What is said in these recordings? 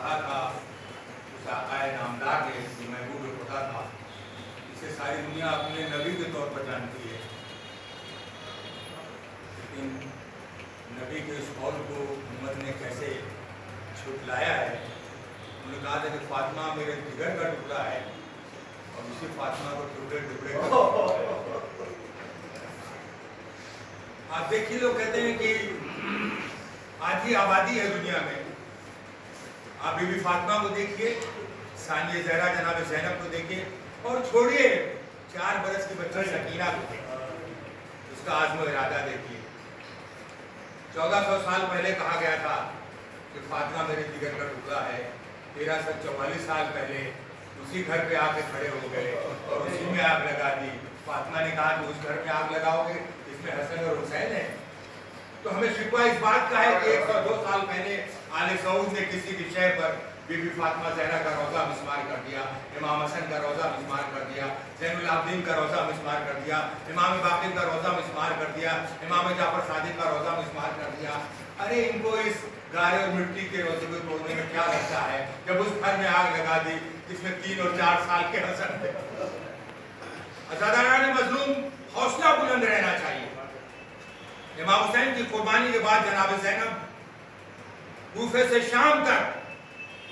कहा था उस आकाए नामदार ने, जो महबूब खुदा था, इसे सारी दुनिया अपने नबी के तौर पर जानती है, लेकिन नबी के इस कौल को उम्मत ने कैसे छुटलाया है। उन्होंने कहा था कि फातिमा मेरे जिगर का टुकड़ा है, और उसी फातिमा को टुकड़े टुकड़े आप देखिए, लोग कहते हैं कि आधी आबादी है दुनिया में। आप बीबी फातिमा को देखिए, सानिया ज़हरा जनाब ज़ैनब को देखिए, और छोड़िए 4 बरस की बच्ची सकीना को देखिए, उसका आज़्म इरादा देखिए। 1400 साल पहले कहा गया था कि फातिमा मेरे जिगर का टुकड़ा है। 1344 साल पहले उसी घर पे आके खड़े हो गए और उसी में आग लगा दी। फातिमा ने कहा कि उस घर में आग लगाओगे इसमें हसन और हुसैन है। तो हमें शिकवा इस बात का है कि 102 साल पहले आले सऊद ने किसी विषय पर बीबी फातिमा ज़हरा का रोज़ा मिस्मार कर दिया, इमाम हसन का रोज़ा मिस्मार कर दिया, ज़ैनुल आबिदीन का रोज़ा मिस्मार कर दिया, इमाम बाक़िर का रोज़ा मिस्मार कर दिया, इमाम जाफ़र सादिक का रोज़ा मिस्मार कर दिया। अरे इनको इस गारे और मिट्टी के रोज़े को तोड़ने में क्या लगता है, जब उस घर में आग लगा दी जिसमें 3 और 4 साल के हसन थे। अज़ादारान मज़लूम हौसला बुलंद रहना चाहिए। इमाम हुसैन की कुर्बानी के बाद जनाब ज़ैनब कूफे से शाम तक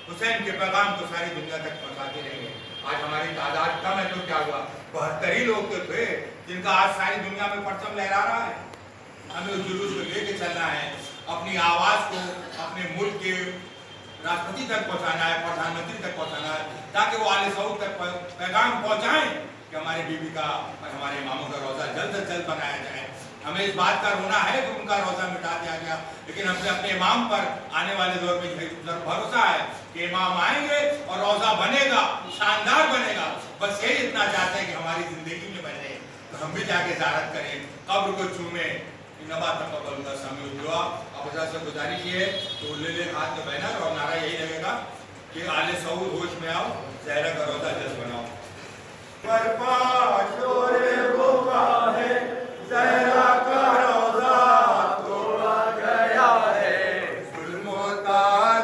हुसैन के पैगाम को सारी दुनिया तक पहुंचाते रहेंगे। आज हमारी तादाद कम है तो क्या हुआ, 72 ही लोग तो थे जिनका आज सारी दुनिया में परचम लहरा रहा है। हमें उस जुलूस को लेके चलना है, अपनी आवाज़ को अपने मुल्क के राष्ट्रपति तक पहुंचाना है, प्रधानमंत्री तक पहुंचाना है, ताकि वो आले सऊद तक पैगाम पहुंचाएं कि हमारे बीबी का और हमारे इमामों का रोज़ा जल्द से जल्द बनाया जाए। हमें इस बात का रोना है कि उनका रोज़ा मिटा दिया गया, लेकिन हमें अपने इमाम पर आने वाले दौर में भरोसा है कि इमाम आएंगे और रोज़ा बनेगा, शानदार बनेगा। बस यही इतना चाहते हैं कि हमारी ज़िंदगी में बने, तो हम भी जाके ज़ियारत करें, कब्र को चूमें। नबा तक़ब्बल समीउद दुआ। अब से गुजारिश ये है तो ले हाथ में बैनर और नारा यही लगेगा कि आले सऊद होश में आओ, ज़हरा का रोज़ा जल्द बनाओ। ज़हरा का रोज़ा तोड़ा गया है, जुल्म-ओ-ताज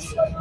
Muda!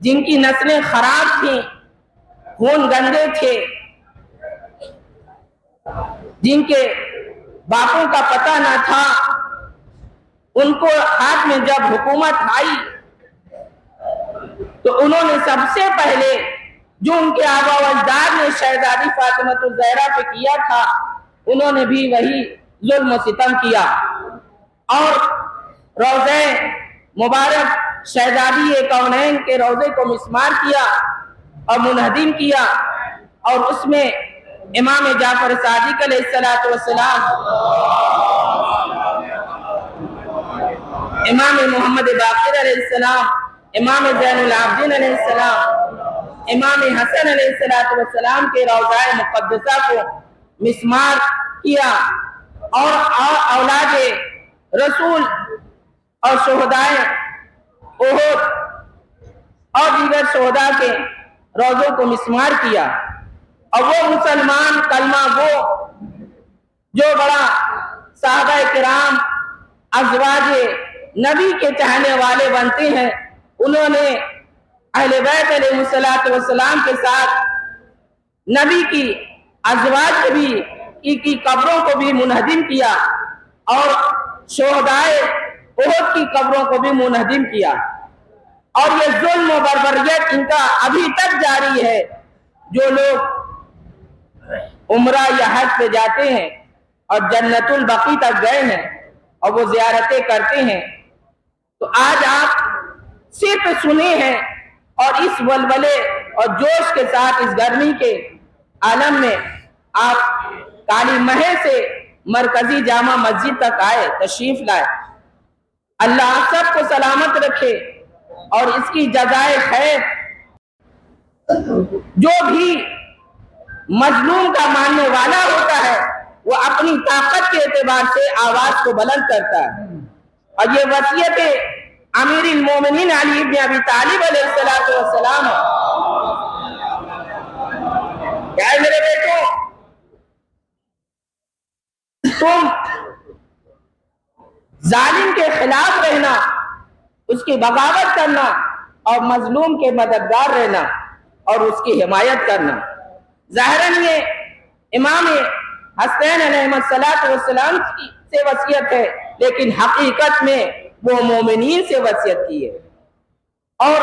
जिनकी नस्लें खराब थी, खून गंदे थे, जिनके बापों का पता न था, उनको हाथ में जब हुकूमत आई तो उन्होंने सबसे पहले जो उनके आबा व अजदाद ने शहजादी फातिमतुल ज़हरा पे किया था, उन्होंने भी वही जुल्म व सितम किया और रोज़े मुबारक शहजादी कौनैन के रोज़े को मिस्मार किया और मुनहदिम किया और उसमें इमाम जाफर सादिक अलैहिस्सलातु वस्सलाम, इमाम मोहम्मद बाक़िर अलैहिस्सलाम, इमाम ज़ैनुल आबिदीन अलैहिस्सलाम, इमाम हसन अलैहिस्सलातु वस्सलाम के रौज़ाए मुक़द्दसा को मिस्मार किया और औलाद रसूल और शोहदाए उहद और दीगर शोहदा के रोज़ों को मिस्मार किया। और वो मुसलमान कलमा गो जो बड़ा साहबा किराम अज़वाज नबी के चाहने वाले बनते हैं, उन्होंने अहले बैत अलैहिस्सलातु वस्सलाम के साथ नबी की अज़वाज की कब्रों को भी मुनहदिम किया और शोहदाए उहद की कब्रों को भी मुनहदिम किया। और ये जुल्म व बर्बरियत इनका अभी तक जारी है। जो लोग उम्रा या हज पे जाते हैं और जन्नतुल बकी तक गए हैं और वो ज़ियारतें करते हैं, तो आज आप सिर्फ सुने हैं और इस वलवले और जोश के साथ इस गर्मी के आलम में आप काली महल से मरकजी जामा मस्जिद तक आए, तशरीफ लाए। अल्लाह सबको सलामत रखे और इसकी जज़ाए खैर। जो भी मजलूम का मानने वाला होता है वो अपनी ताकत के एतबार से आवाज को बुलंद करता है। और ये वसीयत अमीरुल मोमिनीन अली इब्न अबी तालिब अलैहिस्सलातु वस्सलाम, क्या है मेरे बेटो, तुम जालिम के खिलाफ रहना, उसकी बगावत करना और मजलूम के मददगार रहना और उसकी हिमायत करना। ज़ाहिरन ये इमाम हसनैन अलैहिस्सलातु वस्सलाम से वसीयत है, लेकिन हकीकत में वो मोमिनीन से वसीयत की है। और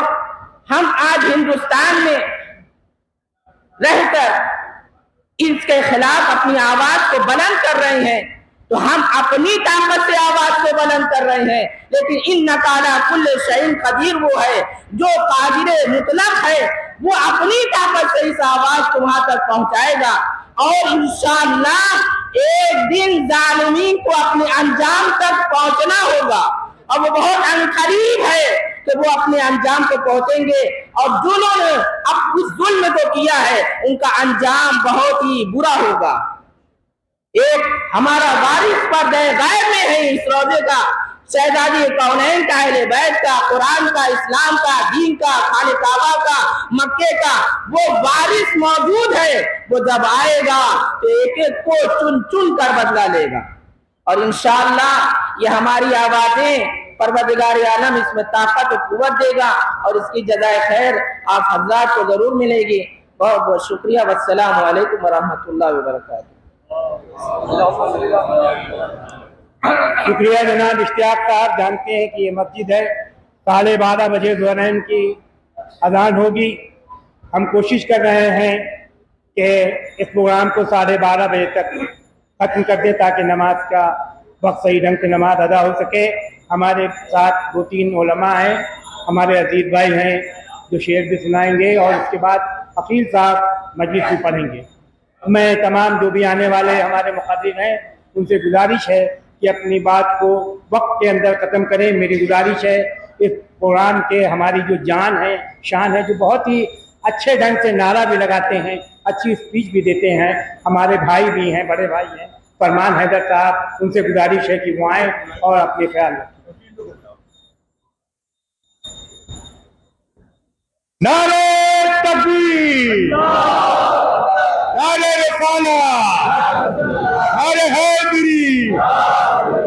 हम आज हिंदुस्तान में रहकर इसके खिलाफ अपनी आवाज को बुलंद कर रहे हैं, तो हम अपनी ताकत से आवाज को बुलंद कर रहे हैं, लेकिन इन्नका अला कुल्लि शैइन कदीर वो है जो कादिर मुतलक है, वो अपनी ताकत से इस आवाज को वहां तक पहुंचाएगा। और इंशाअल्लाह एक दिन जालिमीन को अपने अंजाम तक पहुंचना होगा और वो बहुत अनकरीब है कि वो अपने अंजाम को पहुंचेंगे। और जिन्होंने अब उस जुल्म को किया है उनका अंजाम बहुत ही बुरा होगा। एक हमारा वारिस पर्दे गायब में है इस रोजे का, शहजादी कौनैन का, अहले बैत का, कुरान का, इस्लाम का, दीन का, खाने काबा का, मक्के का, वो वारिस मौजूद है। वो जब आएगा तो एक एक को चुन चुन कर बदला लेगा। और इंशाअल्लाह ये हमारी आवाजें परवरदिगार आलम इसमें ताकत और कुव्वत देगा और इसकी जज़ाए खैर आप हज़रात को जरूर मिलेगी। बहुत बहुत शुक्रिया। वस्सलामु अलैकुम वरहमतुल्लाहि वबरकातुहू। शुक्रिया जनाब इश्तियाक साहब। जानते हैं कि ये मस्जिद है, 12:30 बजे ज़ुहरैन की अजान होगी। हम कोशिश कर रहे हैं कि इस प्रोग्राम को 12:30 बजे तक ख़त्म कर दें ताकि नमाज का वक्त सही ढंग से नमाज अदा हो सके। हमारे साथ 2-3 उलमा हैं, हमारे अजीज भाई हैं जो शेर भी सुनाएंगे और उसके बाद हफीज साहब मजलिस भी पढ़ेंगे। मैं तमाम जो भी आने वाले हमारे मुक़र्रिर हैं उनसे गुजारिश है कि अपनी बात को वक्त के अंदर ख़त्म करें। मेरी गुजारिश है इस प्रोग्राम के हमारी जो जान है, शान है, जो बहुत ही अच्छे ढंग से नारा भी लगाते हैं, अच्छी स्पीच भी देते हैं, हमारे भाई भी हैं, बड़े भाई हैं फरमान हैदर साहब, उनसे गुजारिश है कि वो आएँ और अपने ख्याल रखें। नारे तकबीर, नारे रिसालत, नारे हैदरी,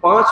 5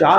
4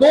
2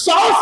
100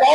100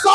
100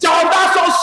1400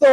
100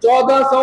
1400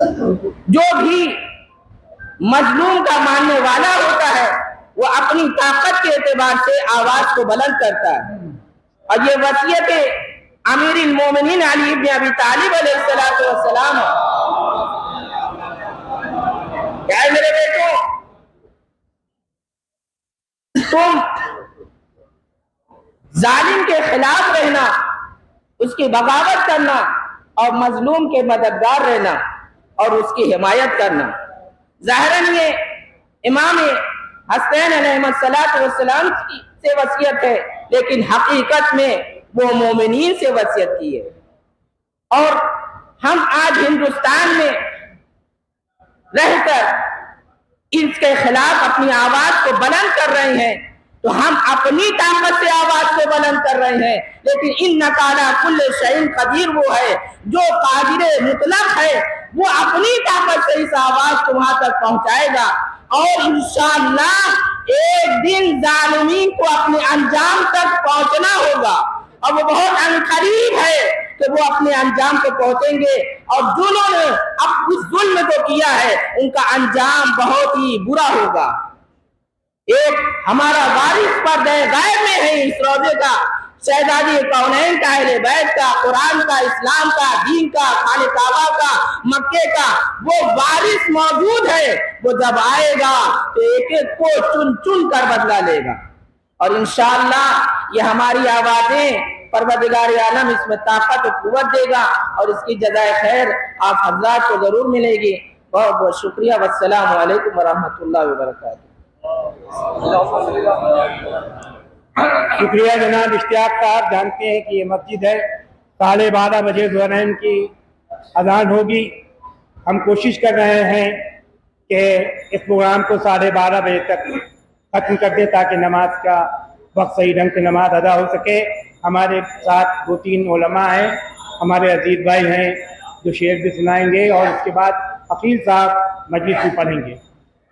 जो भी मजलूम का मानने वाला होता है वो अपनी ताकत के एतबार से आवाज को बुलंद करता है। और ये वसीयत अमीरुल मोमिनीन अली इब्न अबी तालिब अलैहिस्सलातु वस्सलाम है। क्या है मेरे बेटो, तुम जालिम के खिलाफ रहना, उसकी बगावत करना और मजलूम के मददगार रहना और उसकी हिमायत करना। ज़ाहिरन ये इमाम हसनैन अलैहिस्सलातु वस्सलाम से वसीयत है, लेकिन हकीकत में वो मोमिनीन से वसीयत की है। और हम आज हिंदुस्तान में रहकर इसके खिलाफ अपनी आवाज को बुलंद कर रहे हैं, तो हम अपनी ताकत से आवाज को बुलंद कर रहे हैं, लेकिन इन्नका अला कुल्लि शैइन कदीर वो है जो कादिर मुतलक है, वो अपनी ताकत से इस आवाज को वहां तक पहुंचाएगा। और इंशाअल्लाह एक दिन जालिमीन को अपने अंजाम तक पहुंचना होगा, और वो बहुत अनकरीब है कि वो अपने अंजाम को पहुंचेंगे। और जिन्होंने अब उस जुल्म को किया है उनका अंजाम बहुत ही बुरा होगा। एक हमारा वारिस पर्दे गायब में है इस रोजे का, शहजादी कौनैन का, अहले बैत का, कुरान का, इस्लाम का, दीन का, खाने काबा का, मक्के का, वो वारिस मौजूद है। वो जब आएगा तो एक एक को चुन चुन कर बदला लेगा। और इंशाअल्लाह ये हमारी आवाजें परवरदिगार आलम इसमें ताकत और कुव्वत देगा और इसकी जज़ाए खैर आप हज़रात को जरूर मिलेगी। बहुत बहुत शुक्रिया। वस्सलामु अलैकुम वरहमतुल्लाहि वबरकातुहू। शुक्रिया जनाब इश्तियाक साहब। जानते हैं कि ये मस्जिद है, 12:30 बजे ज़ुहरैन की अजान होगी। हम कोशिश कर रहे हैं कि इस प्रोग्राम को 12:30 बजे तक ख़त्म कर दें ताकि नमाज का वक्त सही ढंग से नमाज अदा हो सके। हमारे साथ 2-3 उलमा हैं, हमारे अजीज भाई हैं जो शेर भी सुनाएंगे और उसके बाद हफीज साहब मजलिस भी पढ़ेंगे।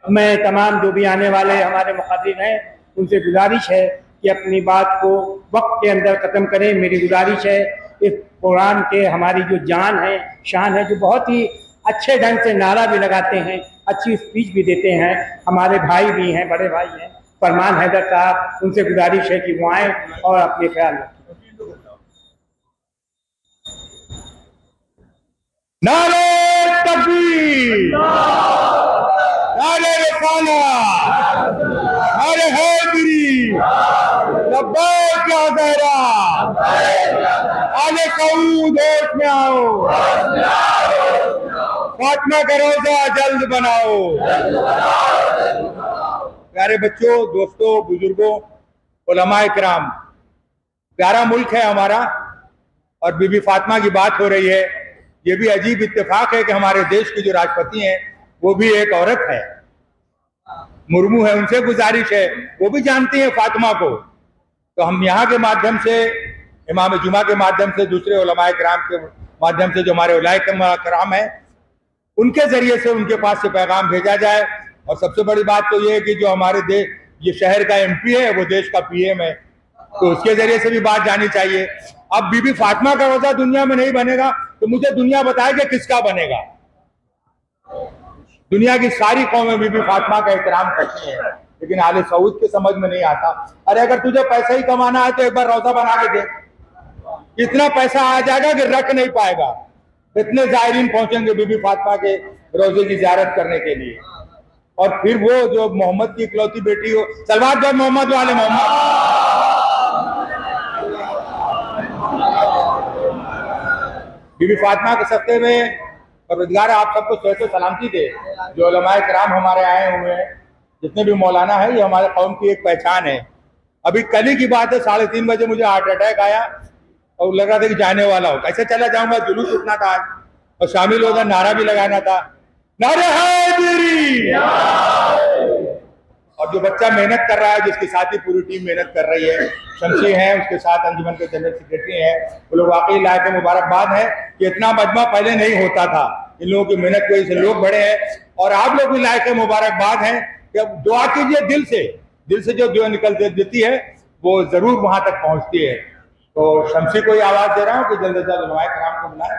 मैं तमाम जो भी आने वाले हमारे मुक़र्रिर हैं उनसे गुजारिश है कि अपनी बात को वक्त के अंदर ख़त्म करें। मेरी गुजारिश है इस प्रोग्राम के हमारी जो जान है, शान है, जो बहुत ही अच्छे ढंग से नारा भी लगाते हैं, अच्छी स्पीच भी देते हैं, हमारे भाई भी हैं, बड़े भाई हैं फरमान हैदर साहब, उनसे गुजारिश है कि वो आएँ और अपने ख्याल रखें। नारे तकबीर, नारे रिसालत, नारे हैदरी, लब्बैक या ज़हरा, आले सऊद होश में आओ, फातिमा का रोजा जल्द बनाओ। प्यारे बच्चों, दोस्तों, बुजुर्गों, उलमाए किराम, प्यारा मुल्क है हमारा और बीबी फातिमा की बात हो रही है। ये भी अजीब इत्तेफाक है कि हमारे देश की जो राष्ट्रपति हैं वो भी एक औरत है, मुर्मू है। उनसे गुजारिश है, वो भी जानती हैं फातिमा को। तो हम यहाँ के माध्यम से, इमाम जुमा के माध्यम से, दूसरे उलमाए किराम के माध्यम से, जो हमारे उलमाए किराम हैं, उनके जरिए से उनके पास से पैगाम भेजा जाए। और सबसे बड़ी बात तो ये है कि जो हमारे देश, ये शहर का MP है, वो देश का PM है, तो उसके जरिए से भी बात जानी चाहिए। अब बीबी फातिमा का रोजा दुनिया में नहीं बनेगा तो मुझे दुनिया बताए कि किसका बनेगा। दुनिया की सारी कौमें बीबी फातिमा का एहतराम करती हैं, लेकिन आले सऊद के समझ में नहीं आता। अरे अगर तुझे पैसा ही कमाना है तो एक बार रोजा बना के दे, इतना पैसा आ जाएगा कि रख नहीं पाएगा। इतने जायरीन पहुंचेंगे बीबी फातिमा के रोजे की ज़ियारत करने के लिए। और फिर वो जो मोहम्मद की इकलौती बेटी हो, सलवात दो मोहम्मद वाले मोहम्मद, बीबी फातिमा के सत्ते में परवरदिगार आप सबको सेहत और सलामती दे। जो उलमाए किराम हमारे आए हुए हैं, जितने भी मौलाना है, ये हमारे कौम की एक पहचान है। अभी कल ही की बात है, 3:30 बजे मुझे हार्ट अटैक आया और लग रहा था कि जाने वाला हो। कैसे चला जाऊंगा, जुलूस उठना था आज और शामिल होकर नारा भी लगाना था, नारे हैदरी। और जो बच्चा मेहनत कर रहा है, जिसके साथ ही पूरी टीम मेहनत कर रही है, शमशी हैं, उसके साथ अंजुमन के जनरल सेक्रेटरी हैं, वो लोग वाकई लायक मुबारकबाद है कि इतना मजमा पहले नहीं होता था। इन लोगों की मेहनत की वजह से लोग बड़े हैं और आप लोग भी लायक मुबारकबाद हैं कि अब दुआ कीजिए दिल से जो दुआ निकल देती है वो जरूर वहां तक पहुंचती है। तो शमशी को आवाज दे रहा हूँ कि जल्द से जल्द उलमाए किराम को बुलाएं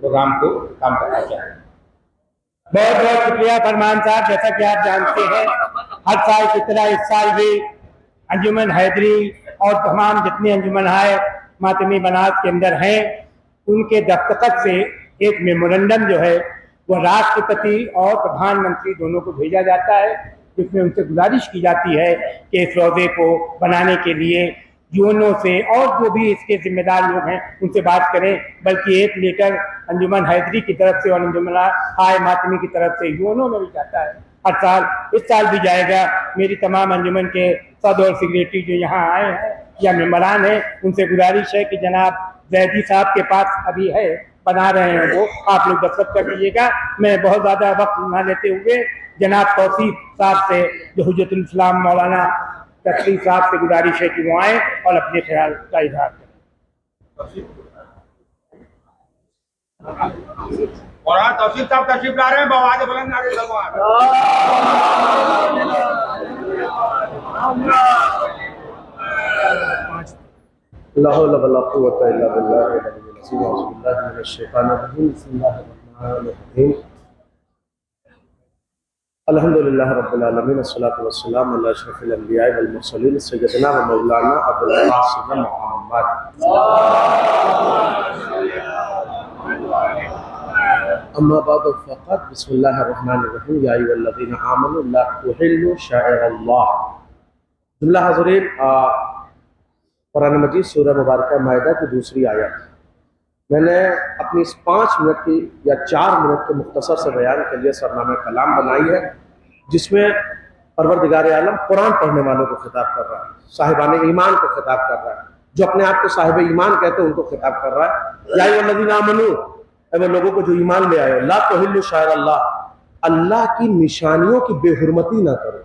प्रोग्राम को काम करना चाहिए। बहुत बहुत शुक्रिया फरमान साहब। जैसा कि आप जानते हैं हर साल की तरह इस साल भी अंजुमन हैदरी और तमाम जितने अंजुमन है मातमी बनास के अंदर हैं उनके दस्तखत से एक मेमोरेंडम जो है वो राष्ट्रपति और प्रधानमंत्री दोनों को भेजा जाता है, जिसमें उनसे गुजारिश की जाती है कि इस रोज़े को बनाने के लिए यूएनओ से और जो भी इसके जिम्मेदार लोग हैं उनसे बात करें, बल्कि एक लेटर अंजुमन हैदरी की तरफ से और अंजुमन हाय मातमी की तरफ से यूएनओ में भी जाता है हर साल। इस साल भी जाएगा। मेरी तमाम अंजुमन के सदर और सेक्रेटरी जो यहाँ आए हैं या मेम्बरान हैं उनसे गुजारिश है कि जनाब जैदी साहब के पास अभी है, बना रहे हैं, वो आप लोग दस्तखत कर दीजिएगा। मैं बहुत ज़्यादा वक्त ना लेते हुए जनाब तौसीफ साहब से जो हुज्जतुल इस्लाम मौलाना तस्लीम साहब से गुजारिश है कि वो आएँ और अपने ख्याल का इजहार करें। और आज तौसीफ साहब तशरीफ ला रहे हैं, आवाज़ बुलंद नारे लगवाएं। ला हौला वला कुव्वता इल्ला बिल्लाहिल अलिय्यिल अज़ीम। औज़ु बिल्लाहि मिनश शैतानिर रजीम। बिस्मिल्लाहिर रहमानिर रहीम। अल्हम्दुलिल्लाह रब्बिल आलमीन अस्सलातु वस्सलामु अला अशरफिल अंबिया'i वल मुरसलीन सय्यदना व मौलाना अबुल कासिम मुहम्मद। अम्मा बाद फ़क़त बिस्मिल्लाहिर रहमानिर रहीम। या अय्युहल्लज़ीना आमनू ला तुहिल्लू शाइरल्लाह। जुमला हाज़रीन, कुरान मजीद सूरह मुबारक मायदा की दूसरी आयत मैंने अपनी इस 5 मिनट की या 4 मिनट के मुख्तसर से बयान के लिए सरनामा कलाम बनाई है, जिसमें परवरदिगार आलम कुरान पढ़ने वालों को खिताब कर रहा है, साहिबान ईमान को खिताब कर रहा है, जो अपने आप को साहिब ईमान कहते हैं उनको खिताब कर रहा है। या अय्युहल्लज़ीना आमनू, वो लोगों को जो ईमान ले आए, ला तुहिल्लू शाइरल्लाह, अल्लाह की निशानियों की बेहुरमती ना करो,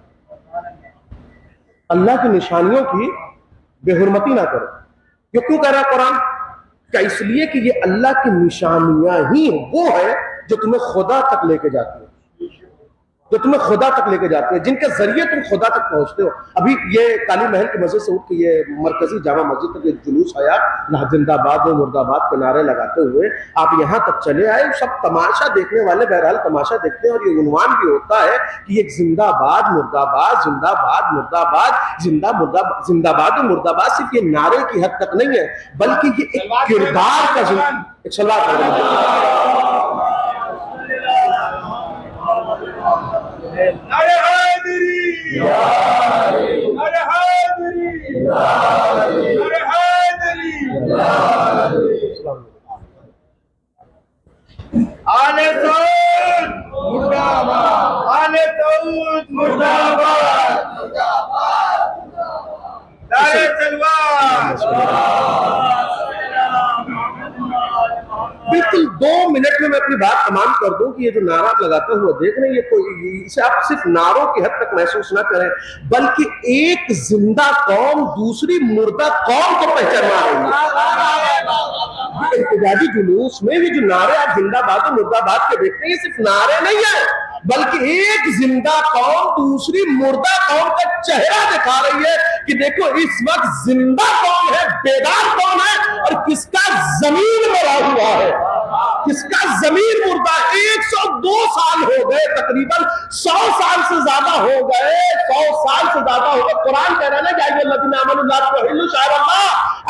अल्लाह की निशानियों की बेहुरमती ना करो। ये क्यों कह रहा है कुरान? क्या इसलिए कि ये अल्लाह की निशानियां ही वो है जो तुम्हें खुदा तक लेके जाती है, जो तुम्हें खुदा तक लेके जाती है, जिनके जरिए तुम खुदा तक पहुंचते हो। अभी ये काली महल की मस्जिद से उठ के ये मरकजी जामा मस्जिद तक एक जुलूस आया, ना जिंदाबाद और मुर्दाबाद के नारे लगाते हुए आप यहाँ तक चले आए। सब तमाशा देखने वाले बहरहाल तमाशा देखते हैं, और ये उन्वान भी होता है कि एक जिंदाबाद मुर्दाबाद, जिंदाबाद मुर्दाबाद, जिंदाबाद और मुर्दाबाद सिर्फ ये नारे की हद तक नहीं है, बल्कि ये एक किरदार का एक सलवात। नारे हैदरी, नारे हैदरी, नारे हैदरी। आले सऊद मुर्दाबाद, आले सऊद मुर्दाबाद, नारे तलवार। बिल्कुल 2 मिनट में मैं अपनी बात तमाम कर दूं कि ये जो नारा लगाते हुए देख रहे हैं, ये कोई इसे आप सिर्फ नारों की हद तक महसूस ना करें, बल्कि एक जिंदा कौम दूसरी मुर्दा कौम को पहचाना रही है। एहतजाजी जुलूस में भी जो नारे आप जिंदाबाद और मुर्दाबाद के देखते हैं, ये सिर्फ नारे नहीं है, बल्कि एक जिंदा कौम दूसरी मुर्दा कौम का चेहरा दिखा रही है कि देखो इस वक्त जिंदा कौन है, बेदार कौन है, और किसका जमीन मरा हुआ है, किसका जमीन मुर्दा। 102 साल हो गए, तकरीबन 100 साल से ज्यादा हो गए, 100 साल से ज्यादा हो गए। कुरान कह रहा है ना,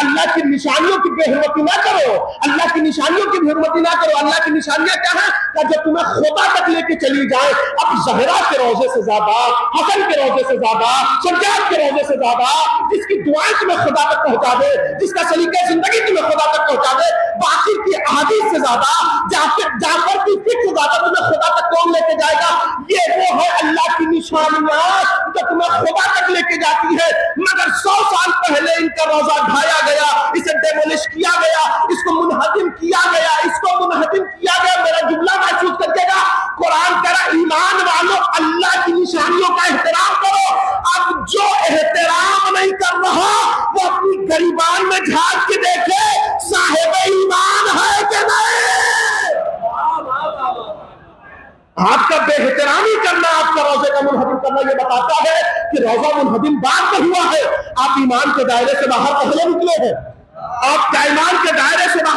अल्लाह की निशानियों की बेहुरमती ना करो, अल्लाह की निशानियों की बेहुरमती ना करो। अल्लाह की निशानियां क्या है? जो तुम्हें खुदा तक लेके चली जाए। अब ज़हरा के रोजे से ज्यादा, हसन के रोजे से ज्यादा, सज्जाद के रोजे से ज्यादा, जिसकी दुआएं तुम्हें खुदा तक पहुंचा दे, जिसका सलीका जिंदगी तुम्हें खुदा तक पहुंचा दे, बाकी की अहादीस से ज्यादा, जाफर की फिक्र से ज्यादा तुम्हें खुदा तक कौन लेके जाएगा? ये वो है अल्लाह की निशानियां जो तुम्हें खुदा तक लेके जाती है। मगर 100 साल पहले इनका रोजा ढाया गया, इसे डेमोलिश किया गया, इसको मुनहदिम किया गया, इसको मुनहदिम किया गया। मेरा जुमला महसूस करकेगा, कुरान कह रहा ईमान वालों अल्लाह की निशानियों का एहतराम करो। अब जो एहतराम नहीं कर रहा वो अपनी गरीबान में झांक के देखे, साहिब ईमान है कि नहीं। आपका बेहतरामी करना, आपका रोजे का मुनहदिम करना, ये बताता है कि रोजा मुनहदिम बाद में हुआ है। आप ईमान के दायरे से बाहर पहले निकले हैं, आप ईमान के दायरे से बाहर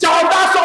1400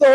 100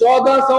1400